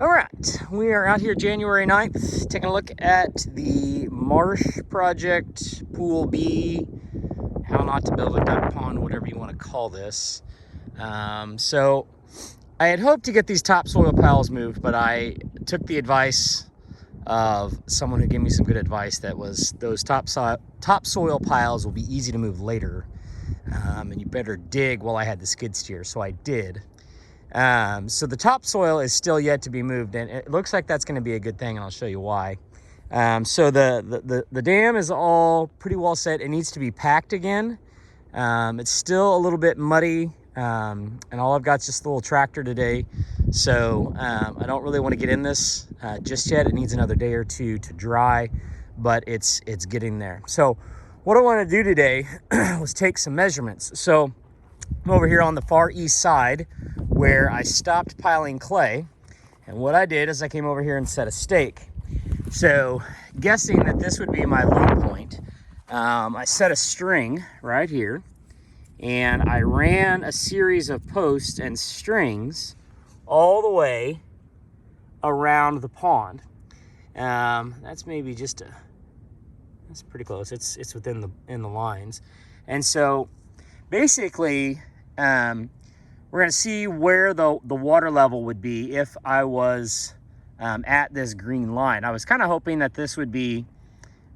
All right, we are out here January 9th, taking a look at the Marsh Project Pool B, how not to build a duck pond, whatever you want to call this. So I had hoped to get these topsoil piles moved, but I took the advice of someone who gave me some good advice that was those topsoil piles will be easy to move later, and you better dig while I had the skid steer, so I did. So the topsoil is still yet to be moved, and it looks like that's going to be a good thing, and I'll show you why. So the dam is all pretty well set. It needs to be packed again. It's still a little bit muddy, and all I've got is just a little tractor today. So I don't really want to get in this just yet. It needs another day or two to dry, but it's getting there. So what I want to do today was take some measurements. So I'm over here on the far east side where I stopped piling clay, and what I did is I came over here and set a stake. So guessing that this would be my low point, I set a string right here, and I ran a series of posts and strings all the way around the pond. That's maybe just that's pretty close. It's within the lines, and so basically we're going to see where the water level would be if I was at this green line. I was kind of hoping that this would be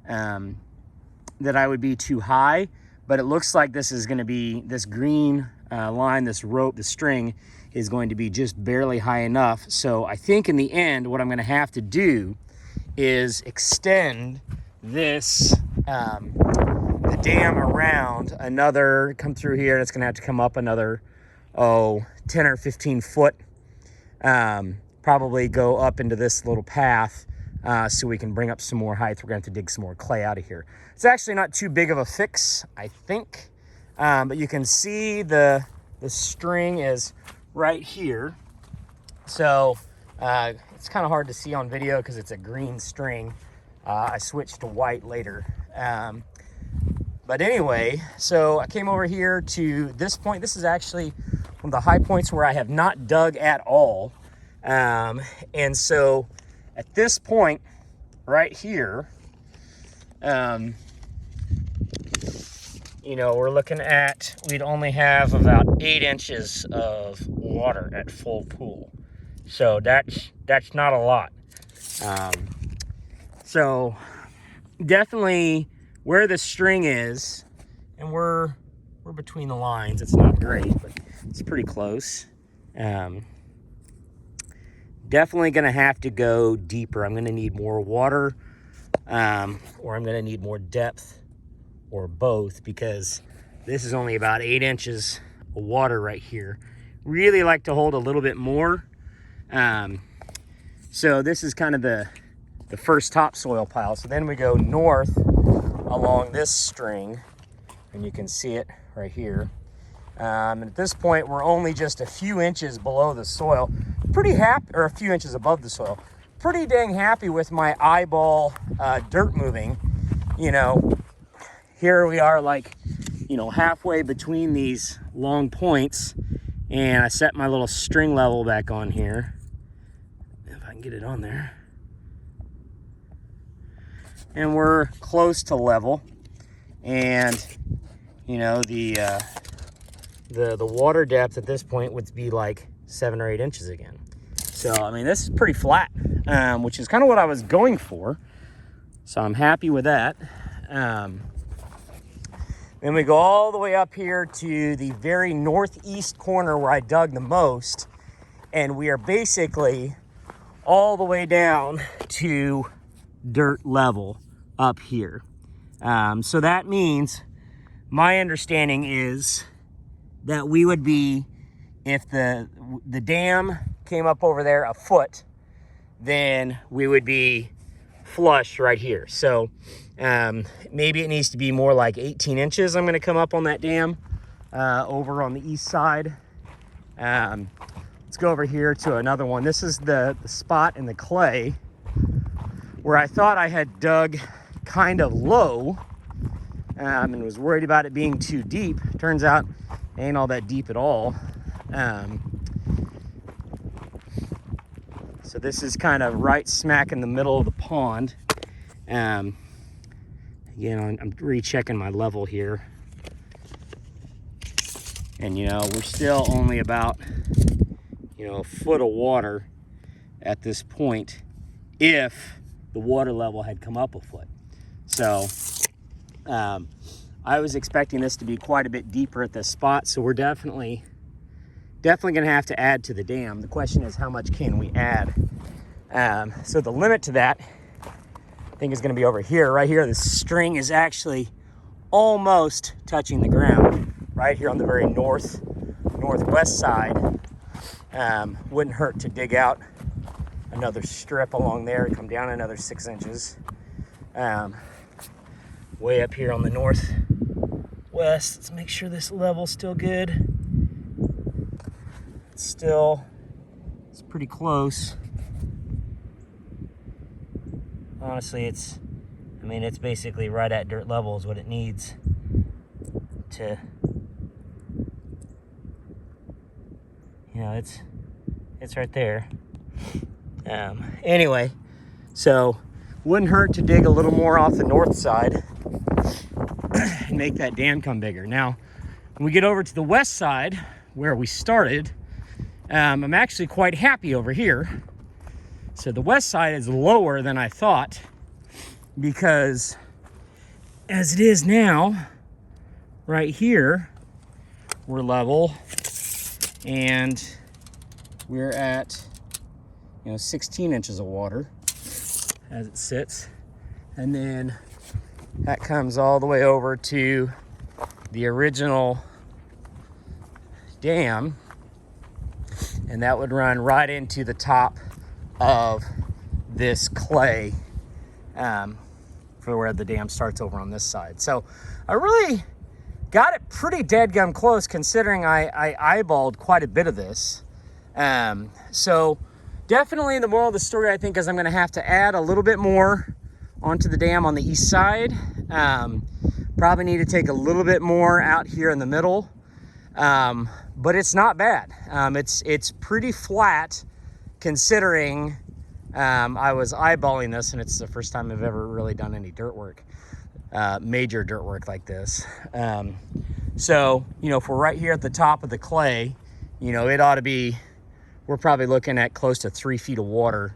that I would be too high, but it looks like this is going to be this green line, this rope, the string is going to be just barely high enough. So I think in the end what I'm going to have to do is extend this the dam around another, come through here, and it's going to have to come up another 10 or 15 foot, probably go up into this little path so we can bring up some more height. We're going to have to dig some more clay out of here. It's actually not too big of a fix, I think, but you can see the string is right here. So it's kind of hard to see on video because it's a green string. I switched to white later. But anyway, so I came over here to this point. This is actually one of the high points where I have not dug at all. And so at this point right here, you know, we're looking at, we'd only have about 8 inches of water at full pool. So that's not a lot. So definitely where the string is, and we're between the lines, it's not great, but it's pretty close. Definitely gonna have to go deeper. I'm gonna need more water, or I'm gonna need more depth, or both, because this is only about 8 inches of water right here. Really like to hold a little bit more. So this is kind of the first topsoil pile. So then we go north along this string, and you can see it right here. And at this point, we're only just a few inches below the soil. Pretty happy, or a few inches above the soil. Pretty dang happy with my eyeball dirt moving. You know, here we are, like, you know, halfway between these long points, and I set my little string level back on here. If I can get it on there. And we're close to level, and you know, the water depth at this point would be like 7 or 8 inches again. So I mean, this is pretty flat, which is kind of what I was going for. So I'm happy with that. Then we go all the way up here to the very northeast corner where I dug the most, and we are basically all the way down to dirt level up here. So that means, my understanding is that we would be, if the dam came up over there a foot, then we would be flush right here. So maybe it needs to be more like 18 inches. I'm going to come up on that dam over on the east side. Let's go over here to another one. This is the spot in the clay where I thought I had dug kind of low, and was worried about it being too deep. Turns out it ain't all that deep at all. So So this is kind of right smack in the middle of the pond. Again, I'm rechecking my level here. And we're still only about, a foot of water at this point if the water level had come up a foot. So I was expecting this to be quite a bit deeper at this spot, so we're definitely gonna have to add to the dam. The question is, how much can we add? So the limit to that, I think, is gonna be over here. Right here, the string is actually almost touching the ground, right here on the very northwest side. Wouldn't hurt to dig out another strip along there and come down another 6 inches. Way up here on the northwest, let's make sure this level's still good. It's pretty close. Honestly, it's basically right at dirt level is what it needs to, it's right there. Anyway, so wouldn't hurt to dig a little more off the north side and make that dam come bigger. Now, when we get over to the west side where we started, I'm actually quite happy over here. So the west side is lower than I thought, because as it is now, right here, we're level and we're at 16 inches of water as it sits. And then that comes all the way over to the original dam, and that would run right into the top of this clay for where the dam starts over on this side. So I really got it pretty dead-gum close, considering I eyeballed quite a bit of this. So definitely the moral of the story, I think, is I'm gonna have to add a little bit more onto the dam on the east side. Probably need to take a little bit more out here in the middle. But it's not bad. It's pretty flat, considering I was eyeballing this, and it's the first time I've ever really done any dirt work, major dirt work like this. So, if we're right here at the top of the clay, it ought to be, we're probably looking at close to 3 feet of water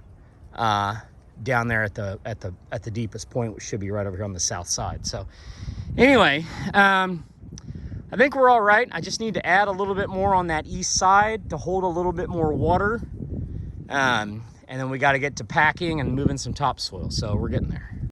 down there at the deepest point, which should be right over here on the south side. So anyway, I think we're all right. I just need to add a little bit more on that east side to hold a little bit more water. And then we got to get to packing and moving some topsoil. So we're getting there.